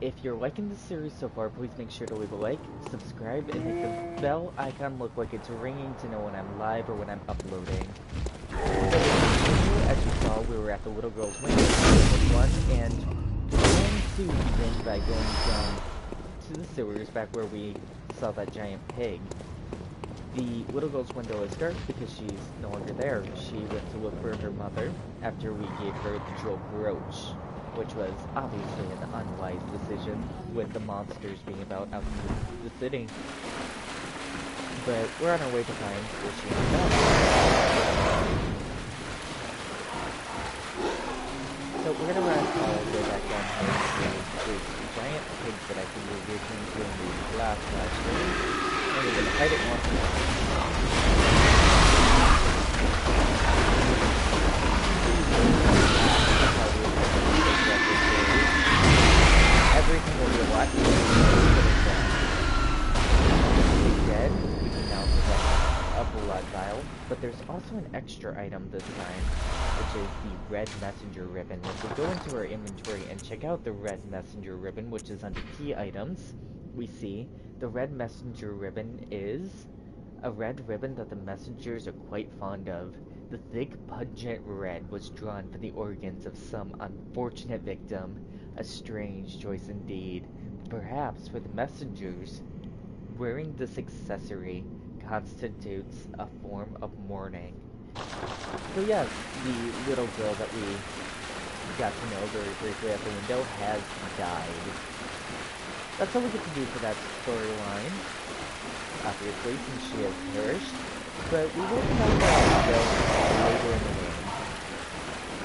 if you're liking this series so far, please make sure to leave a like, subscribe, and make the bell icon look like it's ringing to know when I'm live or when I'm uploading. As you saw, we were at the little girl's window one, and we're going to begin by going down to the sewers back where we saw that giant pig. The little girl's window is dark because she's no longer there. She went to look for her mother after we gave her the jewel brooch, which was obviously an unwise decision with the monsters being about out in the city. But we're on our way to find where she ended up. So we're gonna run all the way back down here to this giant pig that I think we were reaching to in the last stream. And we're gonna fight it once more. Everything will be a lot easier. Dead, we can now select a blood vial, but there's also an extra item this time, which is the red messenger ribbon. If we go into our inventory and check out the red messenger ribbon, which is under key items, we see the red messenger ribbon is a red ribbon that the messengers are quite fond of. The thick, pungent red was drawn for the organs of some unfortunate victim. A strange choice indeed. Perhaps for the messengers, wearing this accessory constitutes a form of mourning. So yes, the little girl that we got to know very briefly at the window has died. That's all we get to do for that storyline, obviously, since she has perished. But we will talk about that later in the game.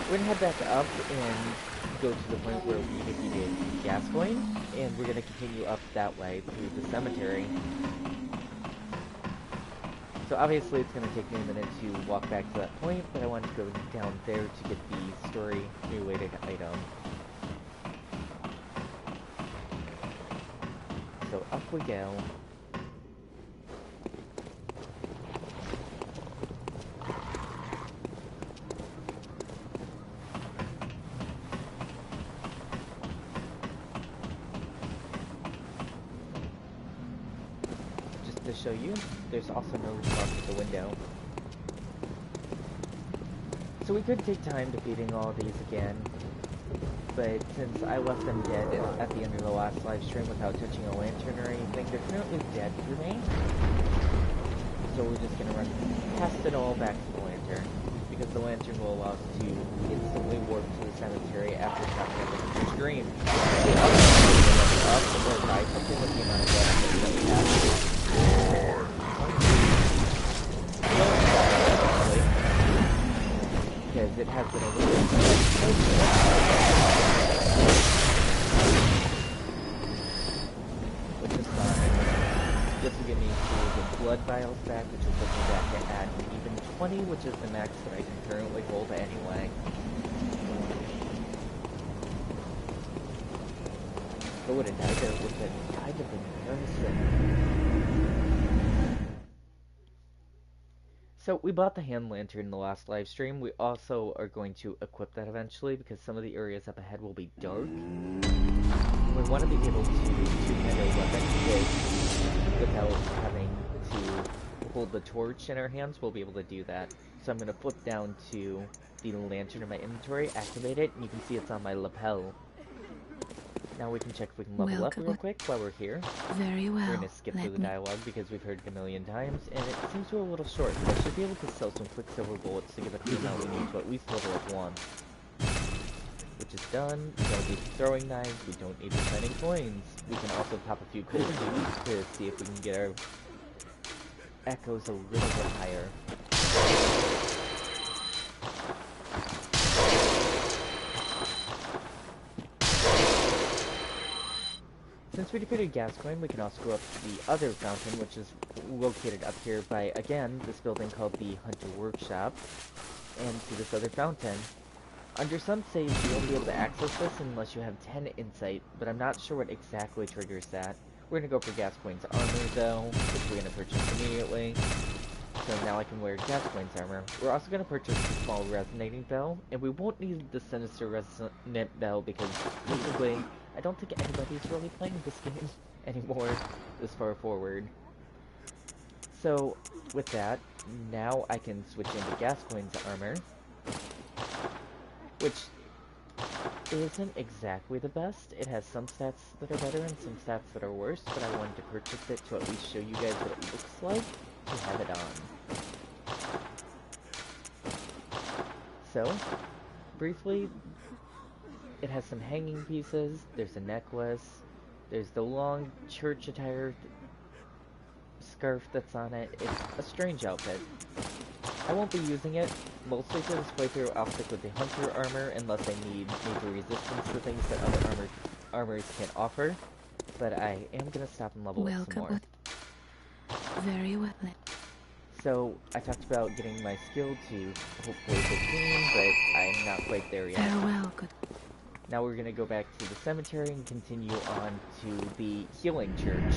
We're gonna head back up and go to the point where we defeated Gascoigne, and we're gonna continue up that way through the cemetery. So obviously it's gonna take me a minute to walk back to that point, but I wanted to go down there to get the story-related item. So up we go. Just to show you, there's also no response at the window. So we could take time defeating all of these again, but since I left them dead at the end of the last live stream without touching a lantern or anything, they're currently dead for me. So we're just gonna run past it all back to the lantern, because the lantern will allow us to instantly warp to the cemetery after stopping at the stream. Up or buy something with the amount of damage that we have. Because it has been a little which is fine. This will get me to the blood vials back, which will put me back at even 20, which is the max that I can currently hold anyway. But would have died there with been kind of embarrassing. So we bought the hand lantern in the last live stream. We also are going to equip that eventually because some of the areas up ahead will be dark. We want to be able to two-hand our weapon without having to hold the torch in our hands. We'll be able to do that. So I'm going to flip down to the lantern in my inventory, activate it, and you can see it's on my lapel. Now we can check if we can level up real quick while we're here. Very well. We're going to skip through the dialogue because we've heard it a million times, and it seems to be a little short, but I should be able to sell some quicksilver bullets to give us the amount we need to at least level up once. Which is done. We don't need throwing knives, we don't need refining coins. We can also pop a few cold dudes to see if we can get our echoes a little bit higher. Since we defeated Gascoigne, we can also go up to the other fountain, which is located up here by, again, this building called the Hunter Workshop, and to this other fountain. Under some saves, you won't be able to access this unless you have 10 insight, but I'm not sure what exactly triggers that. We're gonna go for Gascoigne's armor, though, which we're gonna purchase immediately. So now I can wear Gascoigne's armor. We're also gonna purchase the small resonating bell, and we won't need the sinister resonant bell because, basically, I don't think anybody's really playing this game anymore this far forward. So, with that, now I can switch into Gascoigne's armor, which isn't exactly the best. It has some stats that are better and some stats that are worse, but I wanted to purchase it to at least show you guys what it looks like to have it on. So, briefly, it has some hanging pieces, there's a necklace, there's the long church attire scarf that's on it. It's a strange outfit. I won't be using it, mostly for this playthrough. I'll stick with the hunter armor unless I need major resistance to things that other armors can't offer. But I am gonna stop and level up some more. Very well. So I talked about getting my skill to hopefully 15, but I'm not quite there yet. Farewell, good. Now we're gonna go back to the cemetery and continue on to the healing church.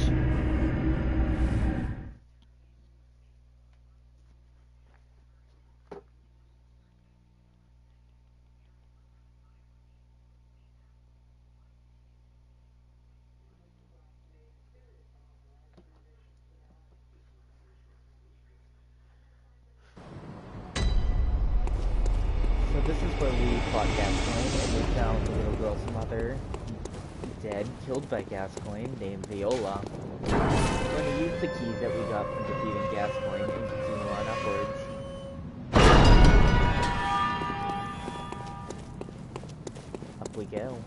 So this is where we fought Gascoigne, and we found the little girl's mother dead, killed by Gascoigne, named Viola. We're going to use the key that we got from defeating Gascoigne and continue on upwards. Up we go.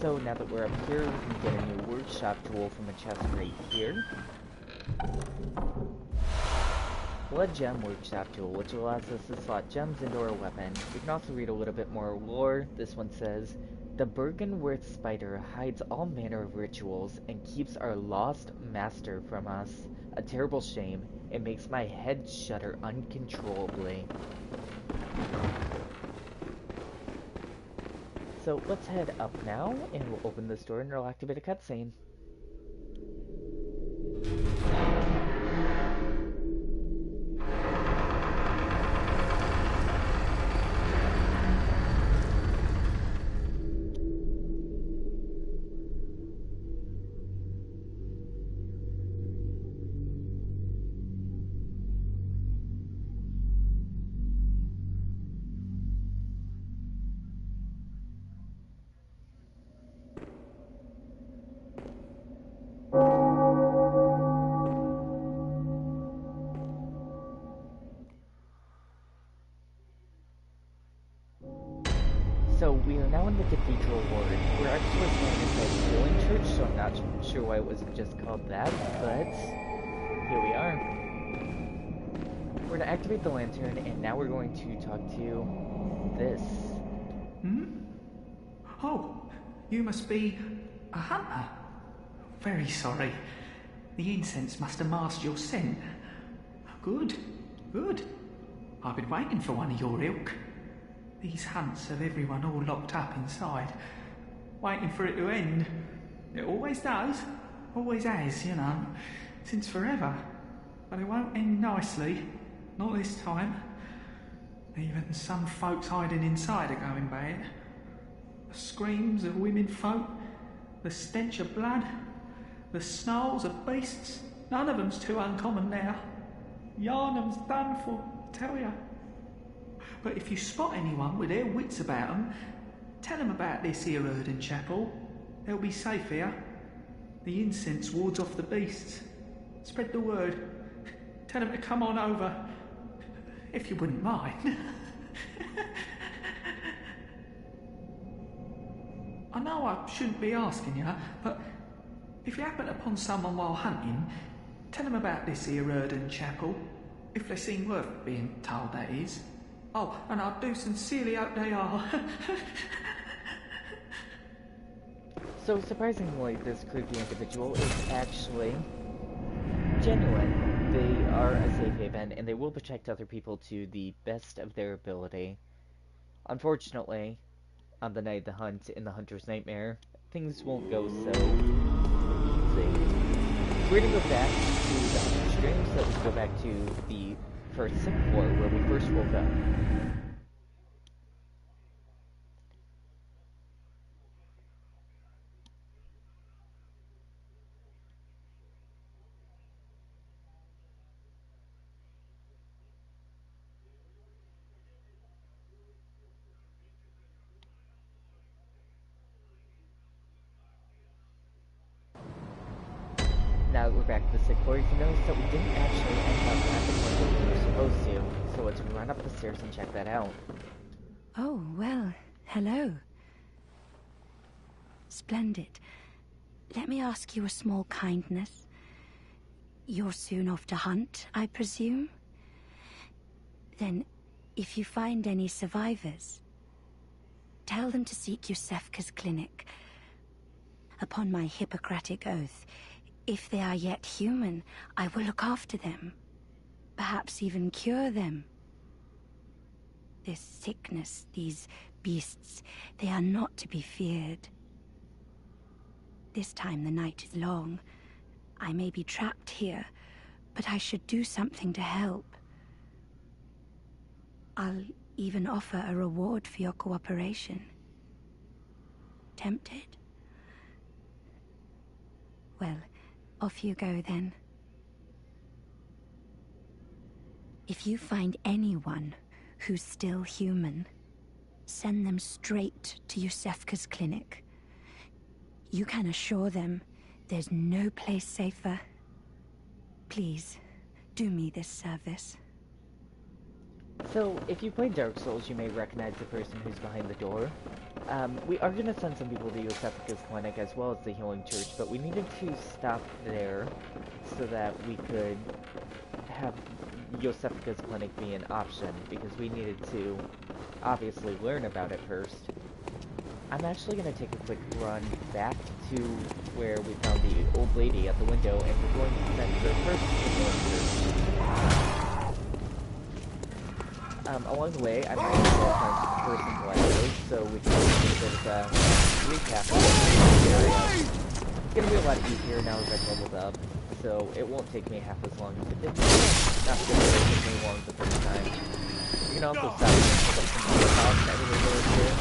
So now that we're up here, we can get a new workshop tool from a chest right here. Blood Gem Workshop Tool, which allows us to slot gems into our weapon. We can also read a little bit more lore. This one says, the Bergenworth spider hides all manner of rituals and keeps our lost master from us. A terrible shame. It makes my head shudder uncontrollably. So let's head up now, and we'll open this door and it'll activate a cutscene. So we are now in the Cathedral Ward. We're actually standing inside the healing church, so I'm not sure why it wasn't just called that, but here we are. We're going to activate the lantern, and now we're going to talk to this. Oh, you must be a hunter. Very sorry. The incense must have masked your scent. Good, good. I've been waiting for one of your ilk. These hunts have everyone all locked up inside, waiting for it to end. It always does, always has, you know, since forever. But it won't end nicely, not this time. Even some folks hiding inside are going bad. The screams of women folk, the stench of blood, the snarls of beasts, none of them's too uncommon now. Yarnum's done for, I tell ya. But if you spot anyone with their wits about them, tell them about this here Erden Chapel. They'll be safe here. The incense wards off the beasts. Spread the word. Tell them to come on over, if you wouldn't mind. I know I shouldn't be asking you, but if you happen upon someone while hunting, tell them about this here Erden Chapel, if they seem worth being told, that is. Oh, and I do sincerely hope they are. So surprisingly, this creepy individual is actually genuine. They are a safe haven, and they will protect other people to the best of their ability. Unfortunately, on the night of the hunt in the Hunter's Nightmare, things won't go so easy. we're gonna go back to the stream so that we can go back to the first sixth floor where we first woke up. Now that we're back to the sixth floor, you can notice that we didn't actually end up at the point where we were supposed to, so let's run up the stairs and check that out. Oh, well, hello. Splendid. Let me ask you a small kindness. You're soon off to hunt, I presume? Then, if you find any survivors, tell them to seek Yusefka's clinic. Upon my Hippocratic oath, if they are yet human, I will look after them. Perhaps even cure them. This sickness, these beasts, they are not to be feared. This time the night is long. I may be trapped here, but I should do something to help. I'll even offer a reward for your cooperation. Tempted? Well, off you go then. If you find anyone who's still human, send them straight to Yusefka's clinic. You can assure them there's no place safer. Please, do me this service. So, if you play Dark Souls, you may recognize the person who's behind the door. We are going to send some people to Yosefika's clinic as well as the Healing Church, but we needed to stop there so that we could have Yosefika's clinic be an option, because we needed to obviously learn about it first. I'm actually going to take a quick run back to where we found the old lady at the window, and we're going to send her first to the Healing Church. Along the way, I might as well find some person collectors, so we can do a bit of a recap of the area. It's going to be a lot easier now that I've leveled up, so it won't take me half as long as it did. Not going to take me long the first time. You can also stop and pick up some Molotovs anywhere over here.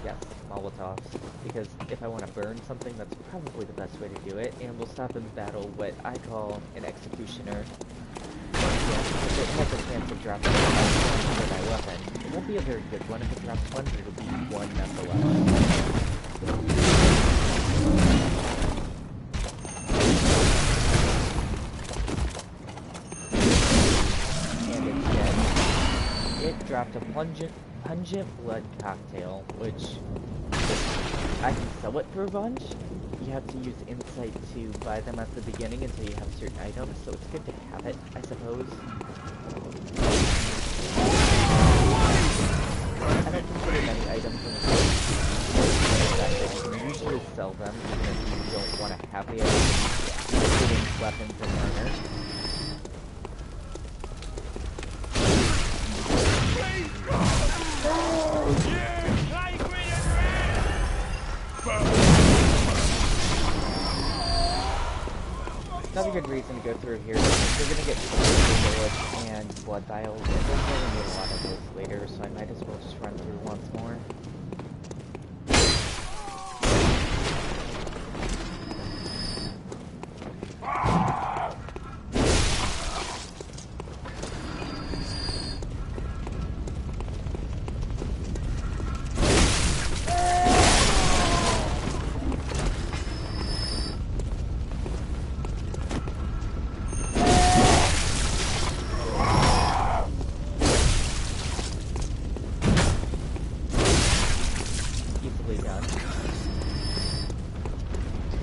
Yes, Molotovs. Because if I want to burn something, that's probably the best way to do it, and we'll stop and battle what I call an executioner. It has a chance of dropping my weapon. It won't be a very good one if it drops one, but it'll be one nonetheless. And instead, it dropped a pungent blood cocktail, which I can sell it for a bunch. You have to use insight to buy them at the beginning until you have certain items, so it's good to have it, I suppose. I don't think there are many items in the game. You can usually sell them, even if you don't want to have the items, including weapons and armor. Another good reason to go through here is we're going to get bullets and blood vials, and we'll really need a lot of those later, so I might as well just run through once more.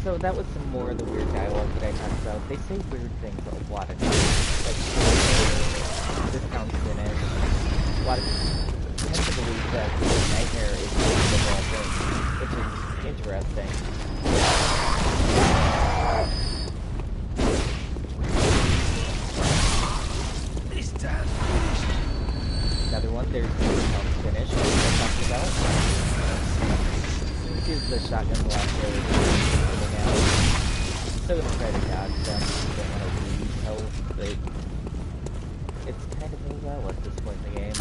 So that was some more of the weird dialogue that I talked about. They say weird things a lot of times, like discount finish. A lot of people tend to believe that the nightmare is the overall thing, which is interesting. Another one, there's the discount finish, which I talked about. This is the shotgun blast area. still gonna try to dodge them. Don't want to lose health, but it's kind of a well at this point in the game.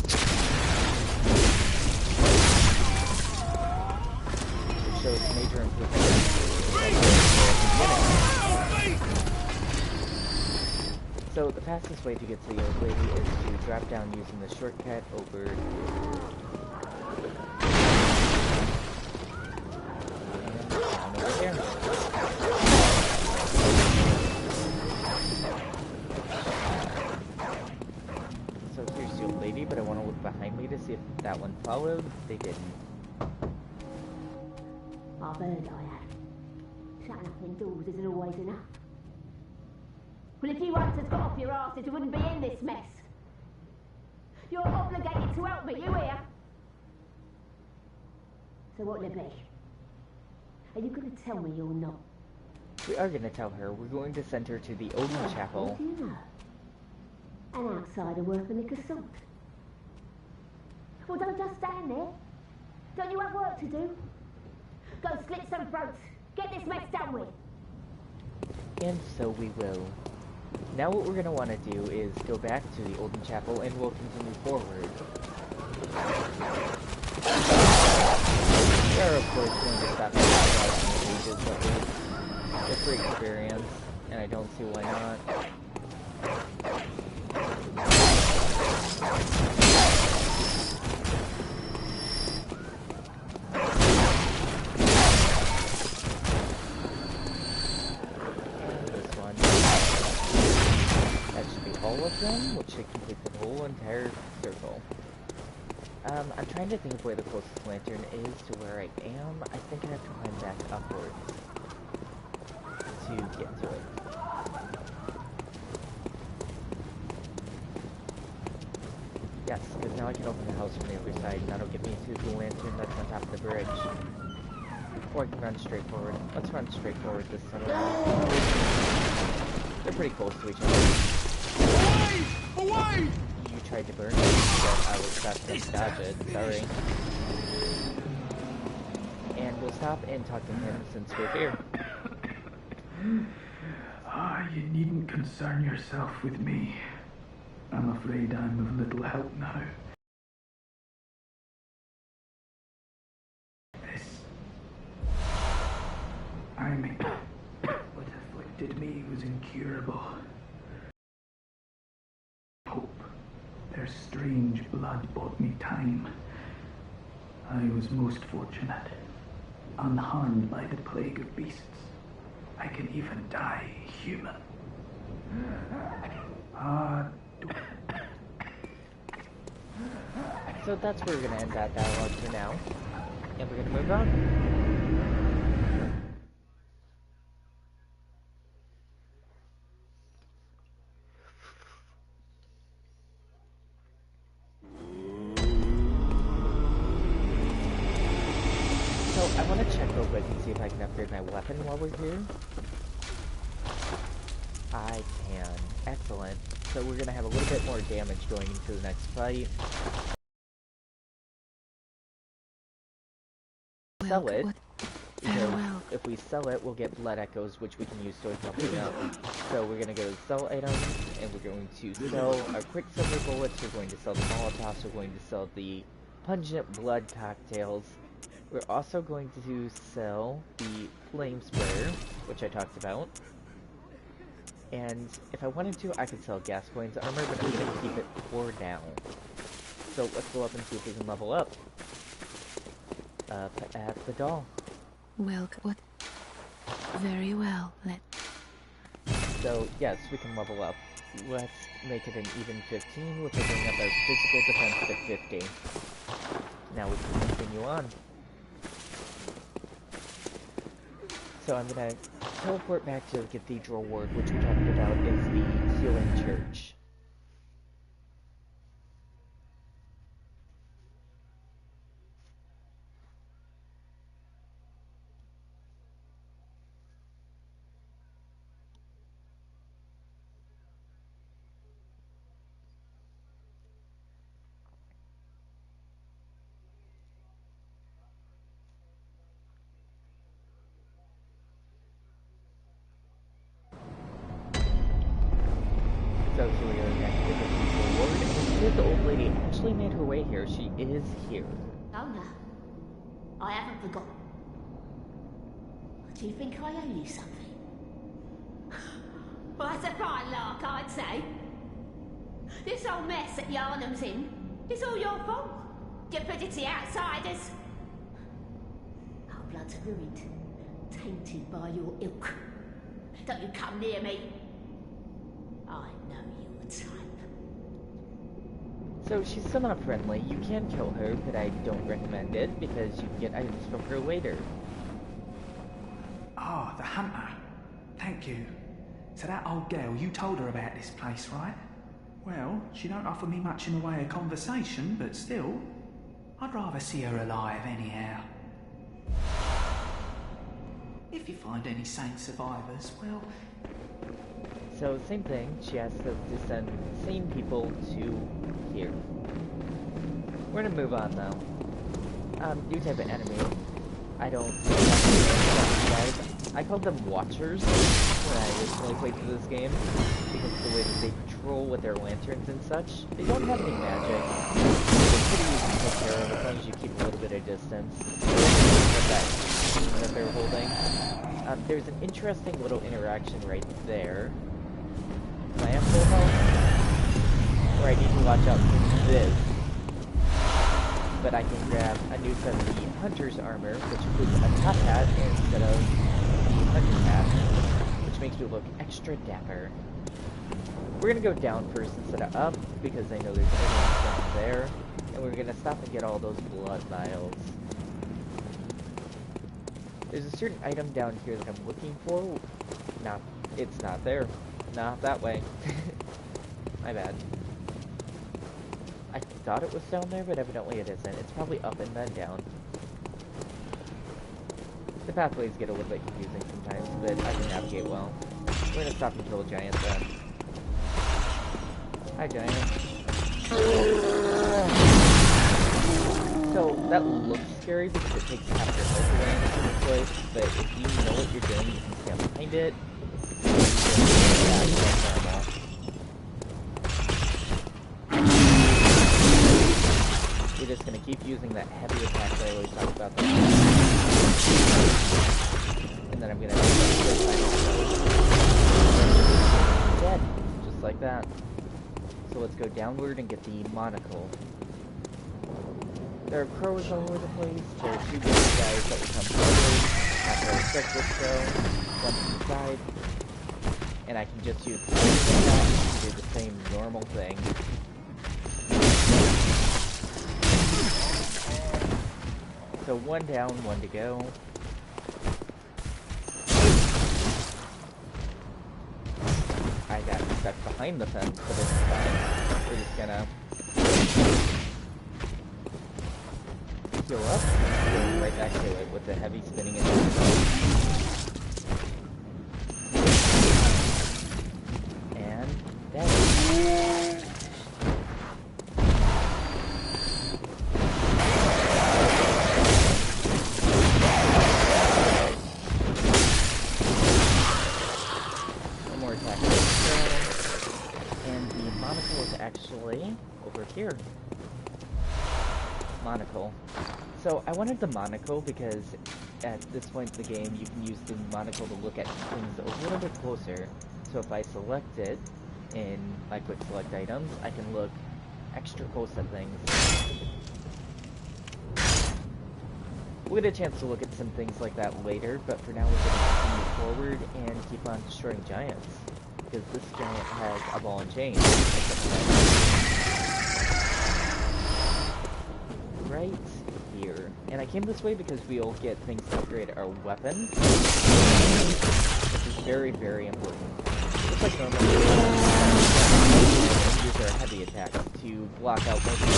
It shows major improvement. So the fastest way to get to the old lady is to drop down using the shortcut over. And down over there. So here's the old lady, but I want to look behind me to see if that one followed. They didn't. I've heard I have. Shutting up indoors isn't always enough. Well, if you once had got off your arse, it wouldn't be in this mess. You're obligated to help me, you hear? So what'll it be? Are you going to tell me you're not? We are going to tell her. We're going to send her to the Odin Chapel. What do you know? An outsider worth a lick of salt. Well, don't just stand there. Don't you have work to do? Go slit some throats. Get this mess done with. And so we will. Now what we're going to want to do is go back to the Odin Chapel and we'll continue forward. We are of course going to stop at the pages, but it's free experience, and I don't see why not. Them, which should complete the whole entire circle. I'm trying to think of where the closest lantern is to where I am. I think I have to climb back upwards to get to it. Yes, because now I can open the house from the other side, and that'll get me to the lantern that's on top of the bridge. Or I can run straight forward. Let's run straight forward this time around. They're pretty close to each other. Away! You tried to burn me, but I was fast enough to dodge it. Sorry. And we'll stop and talk to him since we're here. You needn't concern yourself with me. I'm afraid I'm of little help now. This... I mean, what afflicted me was incurable. Hope. Their strange blood bought me time. I was most fortunate. Unharmed by the plague of beasts. I can even die human. So that's where we're going to end that dialogue for now. And we're going to move on. So I want to check real quick and see if I can upgrade my weapon while we're here. I can. Excellent. So we're going to have a little bit more damage going into the next fight. Sell it. Farewell. If we sell it, we'll get blood echoes, which we can use towards helping out. So we're going to go to sell items, and we're going to sell our quicksilver bullets, we're going to sell the molotovs, we're going to sell the pungent blood cocktails. We're also going to sell the flame sprayer, which I talked about. And if I wanted to, I could sell gas coins armor, but I'm going to keep it for now. So let's go up and see if we can level up. Up at the doll. Well, what? Very well. So, yes, we can level up. Let's make it an even 15, which will bring up our physical defense to 50. Now we can continue on. So I'm gonna teleport back to the Cathedral Ward, which we talked about is the healing church. So here we are again with the people ward, and we see that the old lady actually made her way here. She is here. Donna, I haven't forgotten. Do you think I owe you something? Well, that's a fine lark, I'd say. This whole mess that Yarnum's in is all your fault. Stupidity outsiders. Our blood's ruined, tainted by your ilk. Don't you come near me. I know your type. So she's still not friendly. You can kill her, but I don't recommend it because you can get items from her later. Ah, the hunter. Thank you. So that old girl, you told her about this place, right? Well, she don't offer me much in the way of conversation, but still, I'd rather see her alive anyhow. If you find any sane survivors, well... So, same thing. She asked us to send sane people to here. We're gonna move on, though. New type of enemy. I don't guys. I called them Watchers when I originally played through this game, because of the way that they patrol with their lanterns and such. They don't have any magic. They're pretty easy to take care of as long as you keep a little bit of distance. That they're holding. There's an interesting little interaction right there. I am full health, or I need to watch out for this. But I can grab a new set of the Hunter's armor, which includes a top hat instead of the Hunter's hat, which makes me look extra dapper. We're gonna go down first instead of up, because I know there's items down there, and we're gonna stop and get all those blood vials. There's a certain item down here that I'm looking for. No, it's not there. Not that way. My bad. I thought it was down there, but evidently it isn't. It's probably up and then down. The pathways get a little bit confusing sometimes, but I can navigate well. We're gonna stop and kill a giant then. Hi, giant. So, that looks scary because it takes half your health away in this place, but if you know what you're doing, you can stand behind it. We're just gonna keep using that heavy attack that I always talk about. And then I'm gonna dead, just like that. So let's go downward and get the monocle. There are crows all over the place. There are two big guys that will come forward after I strike this crow. One inside. And I can just use that to do the same normal thing. So one down, one to go. I got stuck behind the fence, but it's fine. We're just gonna heal up, go right back to it with the heavy spinning attack. And that is... One more attack. And the monocle is actually over here. Monocle. So I wanted the monocle because at this point in the game you can use the monocle to look at things a little bit closer. So if I select it in my quick select items, I can look extra close at things. We'll get a chance to look at some things like that later, but for now we're going to continue forward and keep on destroying giants. Because this giant has a ball and chain. Right here. And I came this way because we'll get things to upgrade our weapons, which is very, very important. Just like normal, use our heavy attacks to block out most of the...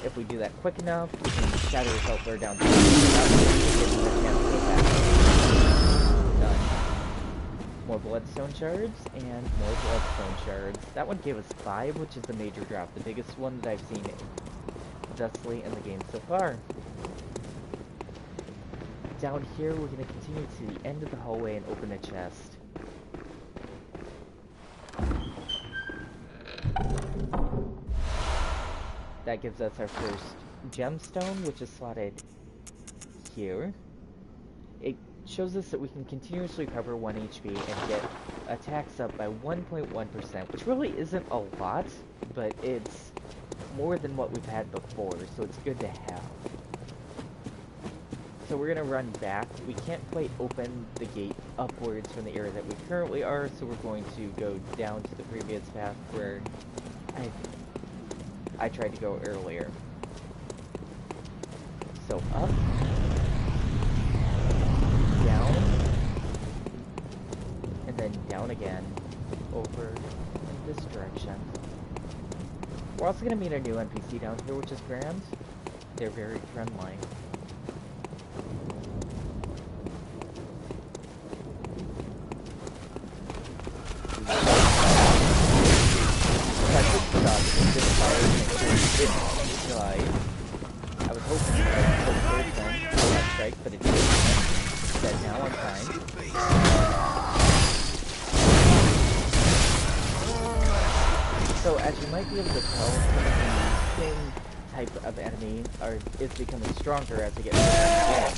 If we do that quick enough, we can shatter his health bar down to done. More bloodstone shards, and more bloodstone shards. That one gave us 5, which is the major drop, the biggest one that I've seen thusly in the game so far. Down here, we're going to continue to the end of the hallway and open a chest. That gives us our first gemstone, which is slotted here. It shows us that we can continuously recover 1 HP and get attacks up by 1.1%, which really isn't a lot, but it's more than what we've had before, so it's good to have. So we're going to run back. We can't quite open the gate upwards from the area that we currently are, so we're going to go down to the previous path where I tried to go earlier. So up, down, and then down again, over in this direction. We're also going to meet a new NPC down here, which is grand. They're very friendly. I was hoping to first time strike, but it didn't. Dead now on time. So as you might be able to tell, the same type of enemy is becoming stronger as we get further in.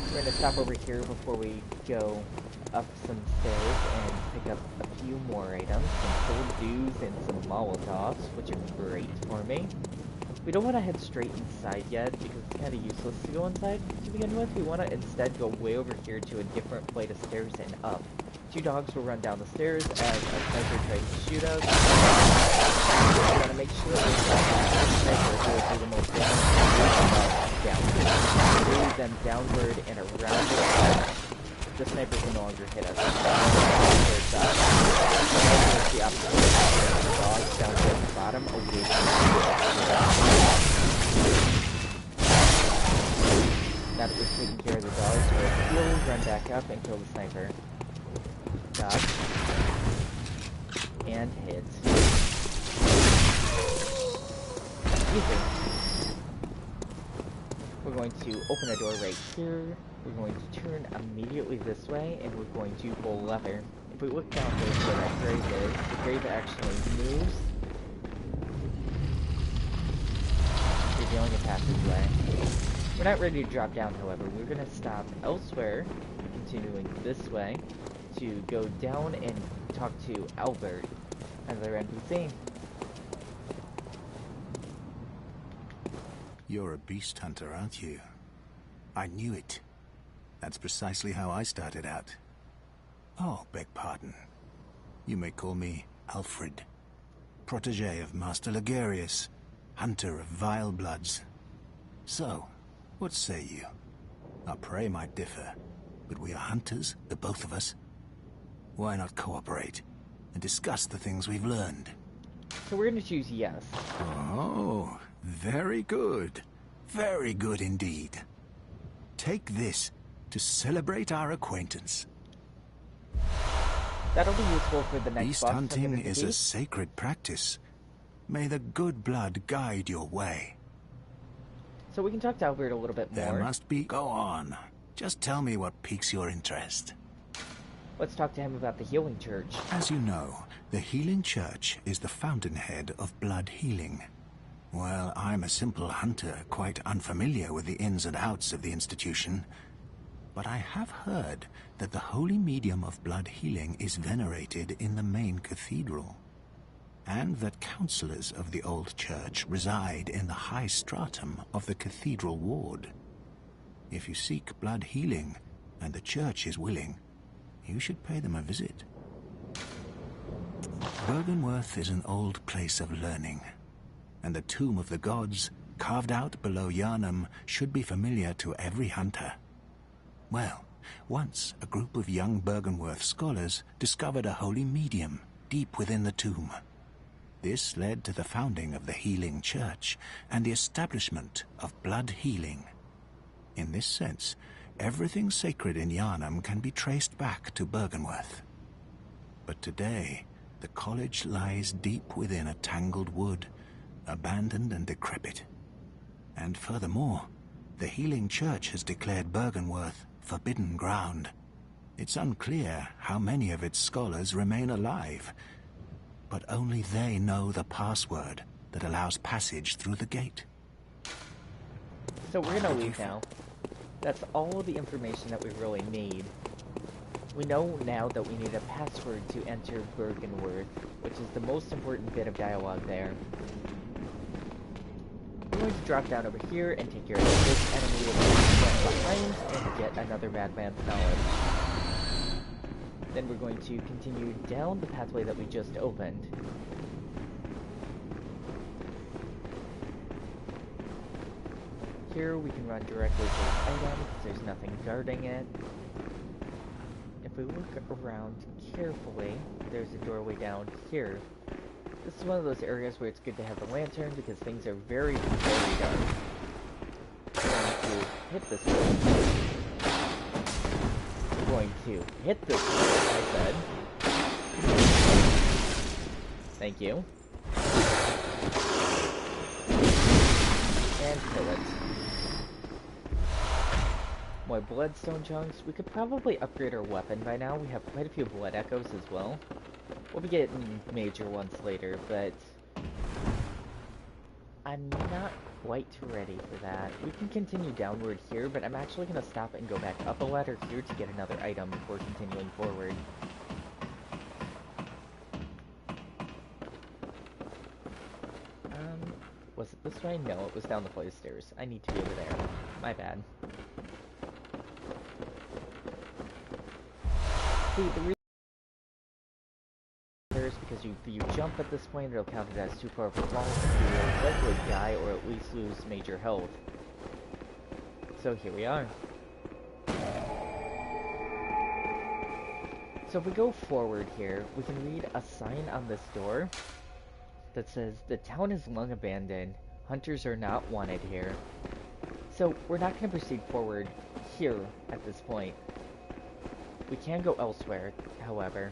We're going to stop over here before we go up some stairs and pick up a few more items, some gold dues and some Molotovs, which are great for me. We don't want to head straight inside yet, because it's kind of useless to go inside to begin with. We want to instead go way over here to a different flight of stairs and up. 2 dogs will run down the stairs as a sniper tries to shoot us. We want to make sure that the sniper will do the most damage downward. Move them downward and around the sniper can no longer hit us. The opposite way, the dogs down here at the bottom, away from the Now that we've taken care of the dogs, we'll heal, run back up, and kill the sniper. Dodge. And hit. Easy. We're going to open a door right here. We're going to turn immediately this way, and we're going to pull a lever. If we look down here where that grave is, the grave actually moves, revealing a passageway. We're not ready to drop down, however. We're going to stop elsewhere, continuing this way, to go down and talk to Albert, another NPC. You're a beast hunter, aren't you? I knew it. That's precisely how I started out. Oh, beg pardon. You may call me Alfred, protege of Master Ligarius, hunter of vile bloods. So, what say you? Our prey might differ, but we are hunters, the both of us. Why not cooperate and discuss the things we've learned? So we're going to choose yes. Oh, very good. Very good indeed. Take this to celebrate our acquaintance. That'll be useful for the next Beast boss hunting I'm is a sacred practice. May the good blood guide your way. So we can talk to Albert a little bit more. There must be... Go on. Just tell me what piques your interest. Let's talk to him about the Healing Church. As you know, the Healing Church is the fountainhead of blood healing. Well, I'm a simple hunter, quite unfamiliar with the ins and outs of the institution. But I have heard that the holy medium of blood healing is venerated in the main cathedral, and that counselors of the old church reside in the high stratum of the cathedral ward. If you seek blood healing, and the church is willing, you should pay them a visit. Byrgenwerth is an old place of learning, and the tomb of the gods, carved out below Yharnam, should be familiar to every hunter. Well, once a group of young Byrgenwerth scholars discovered a holy medium deep within the tomb. This led to the founding of the Healing Church and the establishment of blood healing. In this sense, everything sacred in Yharnam can be traced back to Byrgenwerth. But today, the college lies deep within a tangled wood, abandoned and decrepit. And furthermore, the Healing Church has declared Byrgenwerth forbidden ground. It's unclear how many of its scholars remain alive, but only they know the password that allows passage through the gate. So we're gonna leave now. That's all the information that we really need. We know now that we need a password to enter Bergenworth, which is the most important bit of dialogue there. We're going to drop down over here and take care of this enemy behind and get another Madman's Knowledge. Then we're going to continue down the pathway that we just opened. Here we can run directly to the item because there's nothing guarding it. If we look around carefully, there's a doorway down here. This is one of those areas where it's good to have the lantern because things are very, very dark. I'm going to hit this one. I'm going to hit this one, I said. Thank you. And kill it. More bloodstone chunks. We could probably upgrade our weapon by now. We have quite a few blood echoes as well. We'll be getting major ones later, but I'm not quite ready for that. We can continue downward here, but I'm actually going to stop and go back up a ladder here to get another item before continuing forward. Was it this way? No, it was down the flight of stairs. I need to be over there. My bad. See, the reason is because if you jump at this point, it'll count it as too far of a fall, you will likely die or at least lose major health. So here we are. So if we go forward here, we can read a sign on this door that says, "The town is long abandoned. Hunters are not wanted here." So we're not going to proceed forward here at this point. We can go elsewhere, however.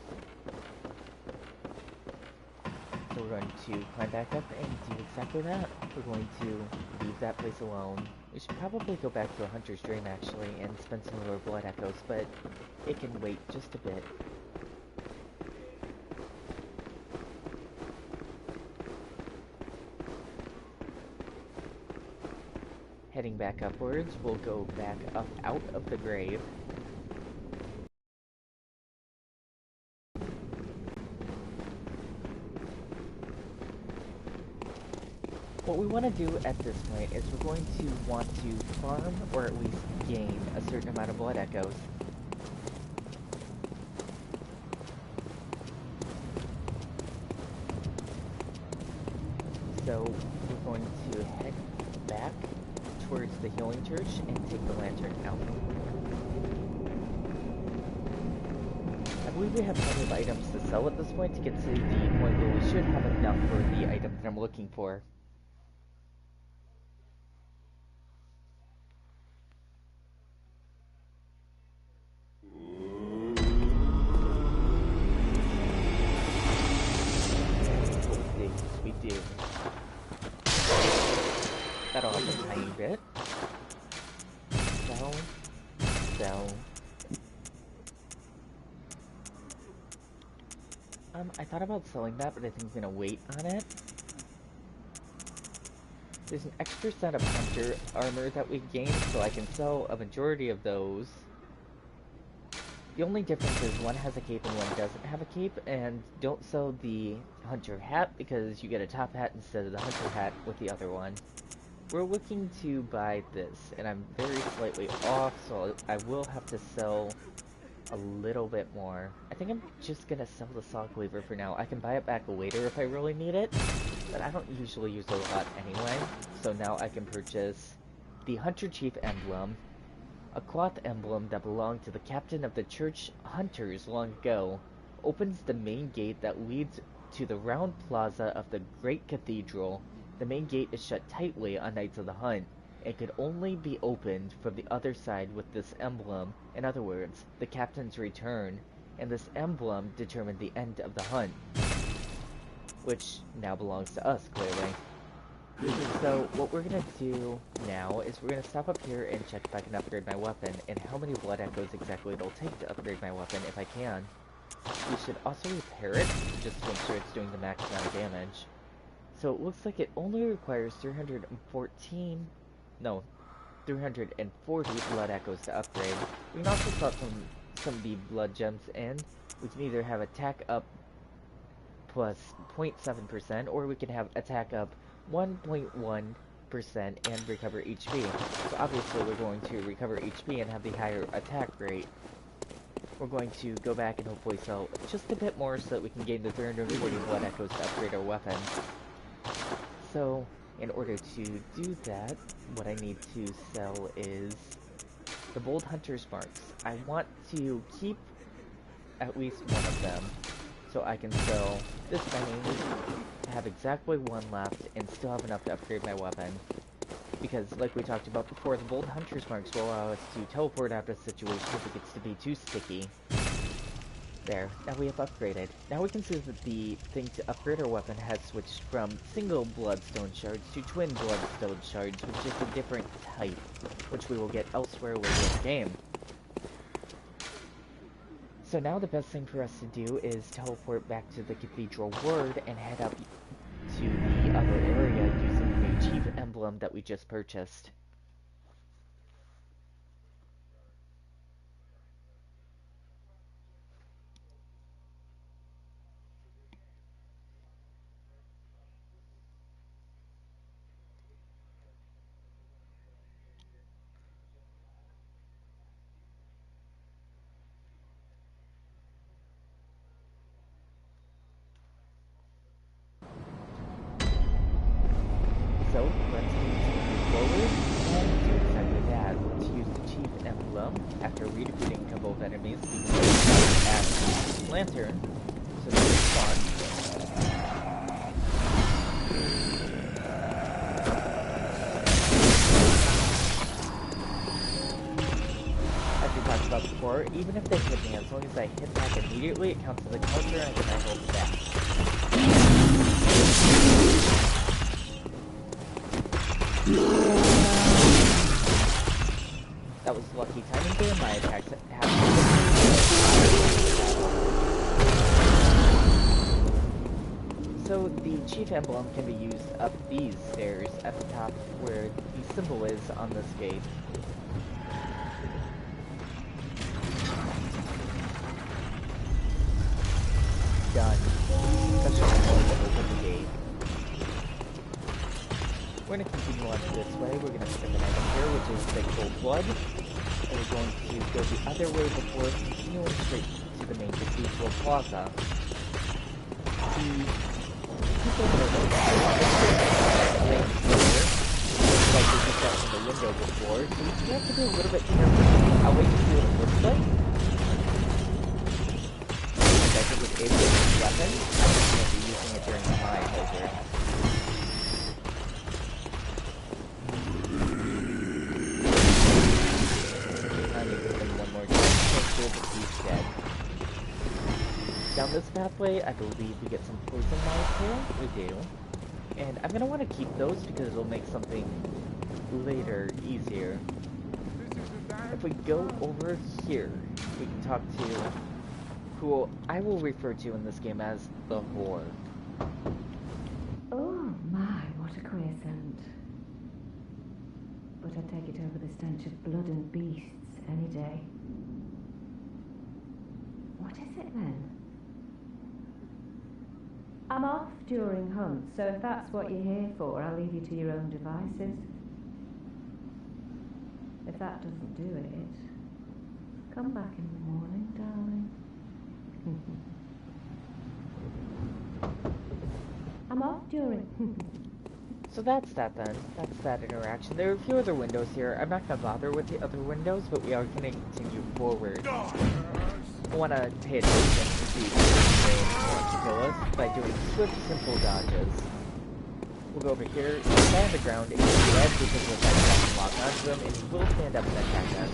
So we're going to climb back up and do exactly that. We're going to leave that place alone. We should probably go back to a hunter's dream, actually, and spend some of our blood echoes, but it can wait just a bit. Heading back upwards, we'll go back up out of the grave. What we want to do at this point is we're going to want to farm, or at least gain, a certain amount of blood echoes. So we're going to head back towards the healing church and take the lantern out. I believe we have plenty of items to sell at this point to get to the point where we should have enough for the item that I'm looking for. That off a tiny bit. Sell. Sell. I thought about selling that, but I think I'm gonna wait on it. There's an extra set of hunter armor that we gained, so I can sell a majority of those. The only difference is one has a cape and one doesn't have a cape, and don't sell the hunter hat because you get a top hat instead of the hunter hat with the other one. We're looking to buy this, and I'm very slightly off, so I will have to sell a little bit more. I think I'm just gonna sell the saw cleaver for now. I can buy it back later if I really need it, but I don't usually use it a lot anyway. So now I can purchase the Hunter Chief emblem, a cloth emblem that belonged to the captain of the church hunters long ago, opens the main gate that leads to the round plaza of the great cathedral. The main gate is shut tightly on nights of the hunt. It could only be opened from the other side with this emblem. In other words, the captain's return, and this emblem determined the end of the hunt, which now belongs to us, clearly. So what we're gonna do now is we're gonna stop up here and check if I can upgrade my weapon, and how many blood echoes exactly it'll take to upgrade my weapon if I can. We should also repair it, just to make sure it's doing the max amount of damage. So it looks like it only requires 340 blood echoes to upgrade. We can also swap some of the blood gems in. We can either have attack up plus 0.7%, or we can have attack up 1.1% and recover HP. So obviously we're going to recover HP and have the higher attack rate. We're going to go back and hopefully sell just a bit more so that we can gain the 340 blood echoes to upgrade our weapon. So, in order to do that, what I need to sell is the Bold Hunter's Marks. I want to keep at least one of them, so I can sell this many, have exactly one left, and still have enough to upgrade my weapon. Because, like we talked about before, the Bold Hunter's Marks will allow us to teleport out of a situation if it gets to be too sticky. There, now we have upgraded. Now we can see that the thing to upgrade our weapon has switched from single bloodstone shards to twin bloodstone shards, which is a different type, which we will get elsewhere later in the game. So now the best thing for us to do is teleport back to the Cathedral Ward and head up to the other area using the chief emblem that we just purchased. So, let's move forward and do exactly that. Let's use the chief emblem after redefeating a couple of enemies. We can at the lantern, so that it's fun. As we talked about before, even if they hit me, as long as I hit back immediately, it counts as a counter and then I hold back. That was lucky timing there. My attacks have. So the chief emblem can be used up these stairs at the top where the symbol is on this gate. Done. Special emblem that opened the gate. We're going to continue on this way. We're going to pick an item here, which is the cold blood. And we're going to go the other way before continuing straight to the main cathedral plaza. The people know that like we just got from the window before, so we have to be a little bit careful. I'll wait to see what it looks like. And I think with Abel's weapon, I'm just going to be using it during my holder. Down this pathway, I believe we get some poison knives here. We do. And I'm going to want to keep those because it'll make something later easier. If we go over here, we can talk to who I will refer to in this game as the Whore. Oh my, what a queer scent. But I'd take it over the stench of blood and beasts any day. What is it then? I'm off during hunts, so if that's what you're here for, I'll leave you to your own devices. If that doesn't do it, come back in the morning, darling. I'm off during... So that's that then. That's that interaction. There are a few other windows here. I'm not going to bother with the other windows, but we are going to continue forward. I want to pay attention to see if they want to kill us by doing swift, simple dodges. We'll go over here, stand on the ground, and he's red because we're trying to lock onto him, and he will stand up and attack us.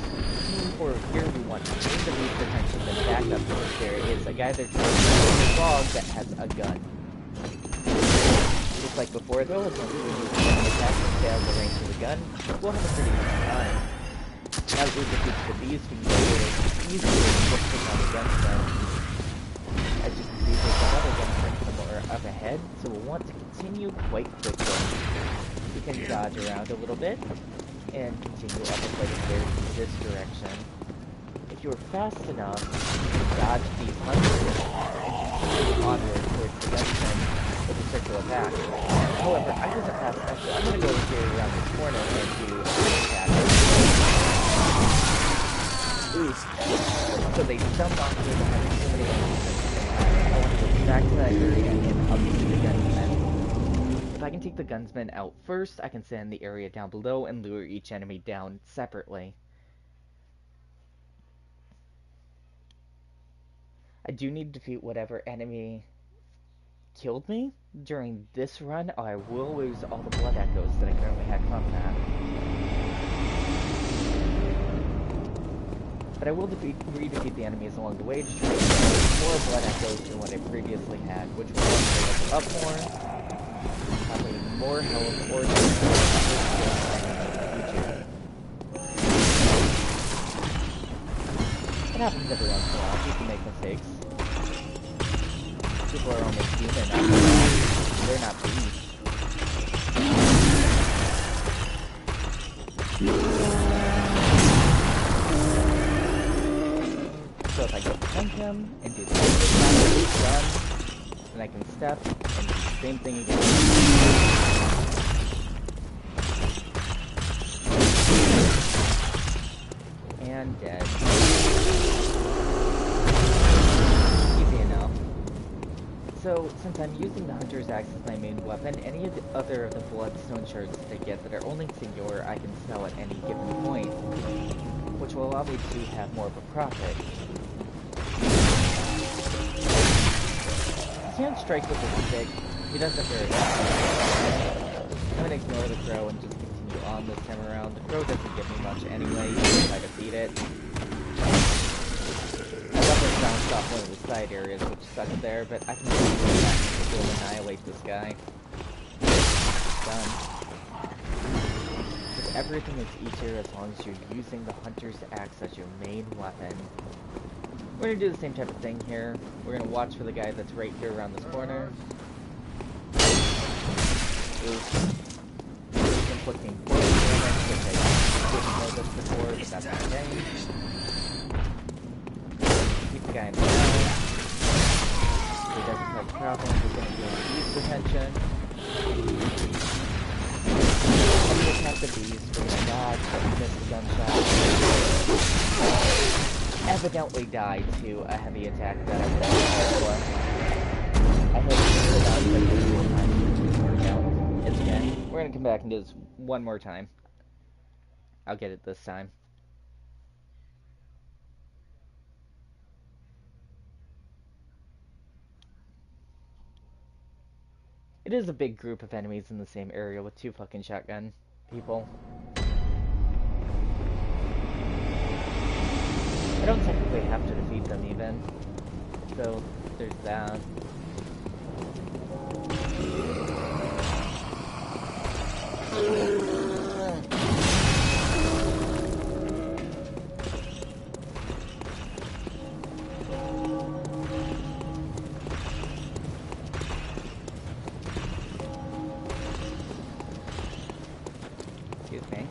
Moving forward here, we want to gain the lead potential, then back up because there is a guy that's in the fog that has a gun. Just like before though, as long as we use the attack and stay out of the range of the gun, we'll have a pretty easy time. Now that we've defeated the beast, we can go easily just pick on against them. As you can see, there's another gunsmith somewhere up ahead, so we'll want to continue quite quickly. We can dodge around a little bit, and continue up a flight of stairs in this direction. If you're fast enough, you can dodge these hunters and continue onward towards the gunsmith with a circle attack. However, I wasn't fast enough, so I'm going to go over here around this corner and do a attack. Ooh. So they jumped off through the hunters so many enemies at the same time. I want to go back to that area and upgrade the gunsmith. If I can take the gunsman out first, I can send the area down below and lure each enemy down separately. I do need to defeat whatever enemy killed me during this run, or I will lose all the blood echoes that I currently had from that. But I will re-defeat the enemies along the way to try to get more blood echoes than what I previously had, which will bring us up more, probably more health, or just in the future. It happens every once in a while. People make mistakes. People are only human. They're not beasts. So if I go behind him and do the done, then I can step and do the same thing again. And dead. Easy enough. So, since I'm using the Hunter's Axe as my main weapon, any of the other of the Bloodstone shards that I get that are only singular I can sell at any given point, which will allow me to have more of a profit. He can't strike with his stick. He doesn't very well. I'm gonna ignore the crow and just continue on this time around. The crow doesn't give me much anyway, even if I defeat it. I love it bounced off one of the side areas, which sucks there, but I can just go back and go annihilate this guy. Done. Because everything is easier as long as you're using the Hunter's Axe as your main weapon. We're gonna do the same type of thing here. We're gonna watch for the guy that's right here around this corner. Oops. Inflicting poison damage, which I didn't know this before, but that's okay. Keep the guy in the ground. If he doesn't cause problems, we're gonna do beast retention. And we attack the beast, we're gonna dodge, but miss the gunshot. Evidently died to a heavy attack that I was prepared for. I hope it out, but this time it didn't work out. It's okay. We're gonna come back and do this one more time. I'll get it this time. It is a big group of enemies in the same area with 2 fucking shotgun people. I don't technically have to defeat them even, so there's that. Excuse me.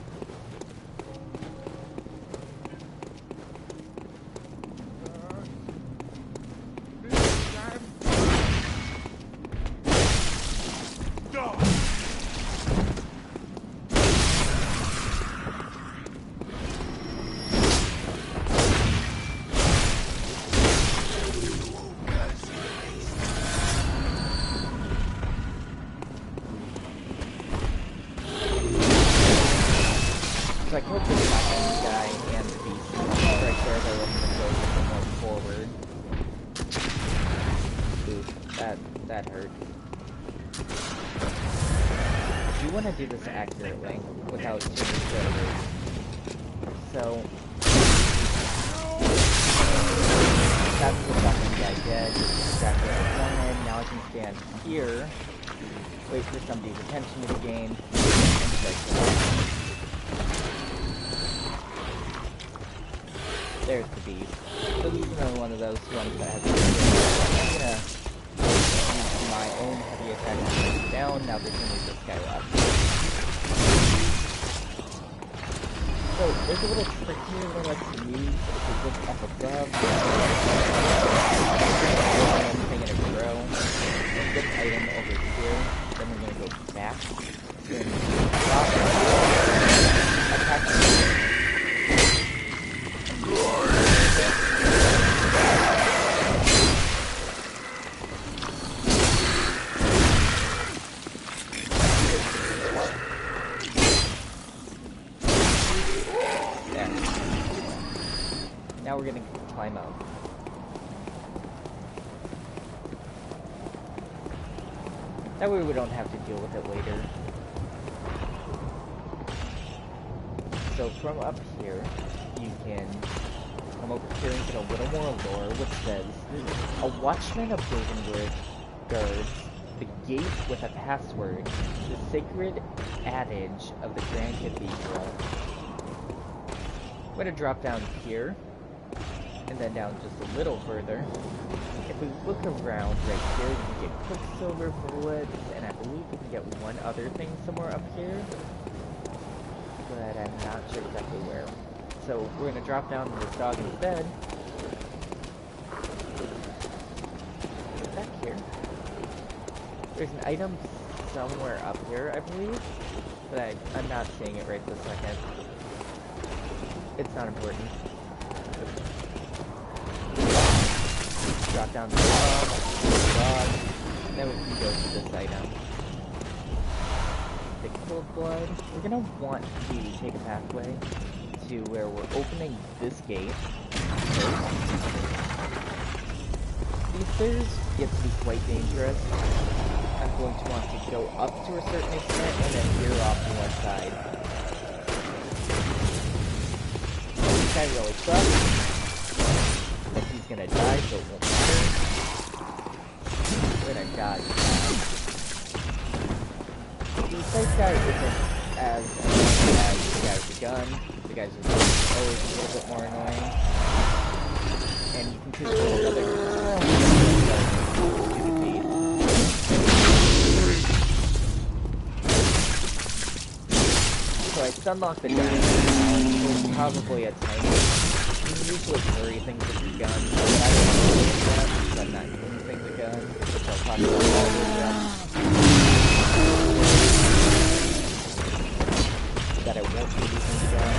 So I killed the second guy and the beast right there. They're looking to go more forward. Ooh, that hurt. You want to do this accurately without too much failure. So that's the second guy dead. Exactly what I wanted. Now I can stand here, wait for somebody's attention to be gained, and strike them. There's the beast. So this is another one of those ones that has gonna use my own heavy attack to bring it down. Now there's only this guy left. So there's a little trick here that I like to use. If we look up above, anything in a row, and get an item over here. Then we're gonna go back. Then drop attack. Now we're gonna climb up. That way we don't have to deal with it later. So from up here, you can come over here and get a little more lore, which says, a watchman of Bloodborne guards the gate with a password, the sacred adage of the Grand Cathedral. I'm gonna drop down here, and then down just a little further. If we look around right here, we can get quicksilver bullets, and I believe we can get one other thing somewhere up here, but I'm not sure exactly where. So we're gonna drop down to this dog instead. Back here. There's an item somewhere up here, I believe, but I'm not seeing it right this second. It's not important. Drop down the dog, and then we can go to this item. The cold blood. We're gonna want to take a pathway to where we're opening this gate first. These stairs get to be quite dangerous. I'm going to want to go up to a certain extent and then veer off to one side. This guy really sucks. But he's gonna die, so it won't matter. We're gonna dodge that. The safe guy isn't as annoying as the guy with the gun. The guys with the gun are always a little bit more annoying. And you can choose a whole other so I stunlocked the giant now, probably a tiny. You can usually carry things with your gun, but I don't want to do that because I'm not using the gun, which I'll talk about later. That I won't be using the gun.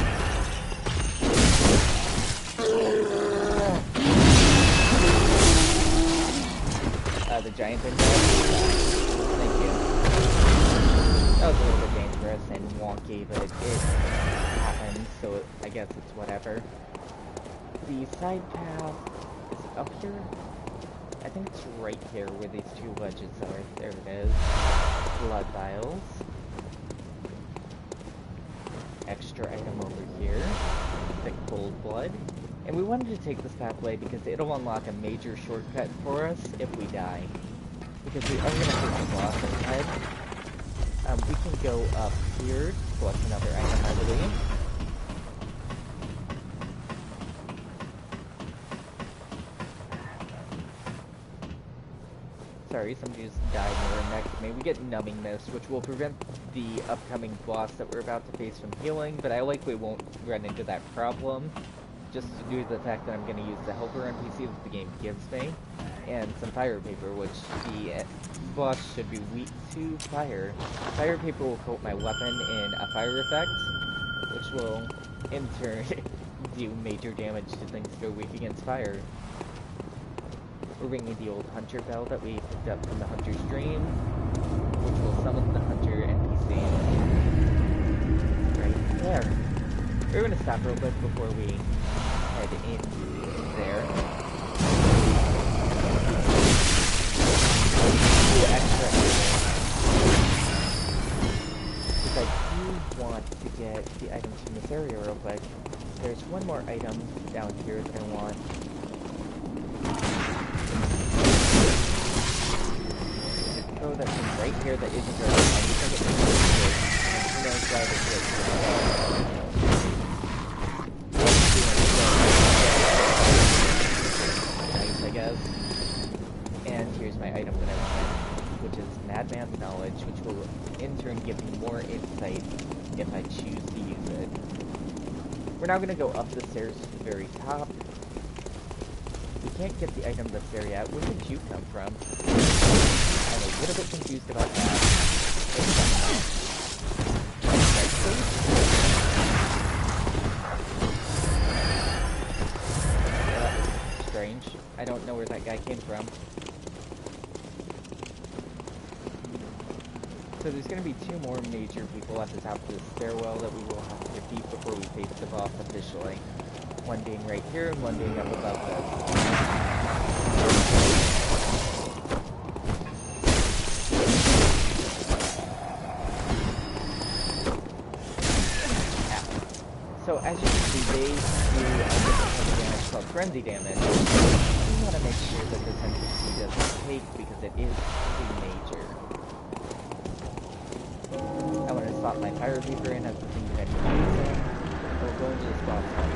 The giant thing. Thank you. That was a little bit dangerous and wonky, but it happened, so I guess it's whatever. The side path is up here. I think it's right here where these two ledges are. There it is. Blood vials. Extra item over here. Thick cold blood. And we wanted to take this pathway because it'll unlock a major shortcut for us if we die. Because we are going to face a boss ahead. We can go up here, plus another item, I believe. Sorry, somebody just died next to me. We get numbing mist, which will prevent the upcoming boss that we're about to face from healing, but I likely won't run into that problem. Just due to the fact that I'm going to use the helper NPC that the game gives me, and some fire paper, which the boss should be weak to fire. Fire paper will coat my weapon in a fire effect, which will, in turn, do major damage to things that are weak against fire. We're ringing the old hunter bell that we picked up from the hunter's dream, which will summon the hunter NPC. Right there. We're going to stop real quick before we head in there. Do extra. Because I do want to get the items from this area real quick. There's one more item down here that I want. Throw that thing right here that isn't very nice. I think it's really good. Who knows why this is. Nice, I guess. We're now going to go up the stairs to the very top. We can't get the item that's there yet. Where did you come from? I'm a little bit confused about that. Right, please? Yeah, that was strange. I don't know where that guy came from. So there's going to be 2 more major people at the top of the stairwell that we will have to defeat before we face the boss officially. One being right here, and one being up above us. So as you can see, they do a different type of damage called frenzy damage. You want to make sure that this NPC doesn't take because it is pretty major. I want to swap my fire beaver in as the thing that we'll go into this boss fight.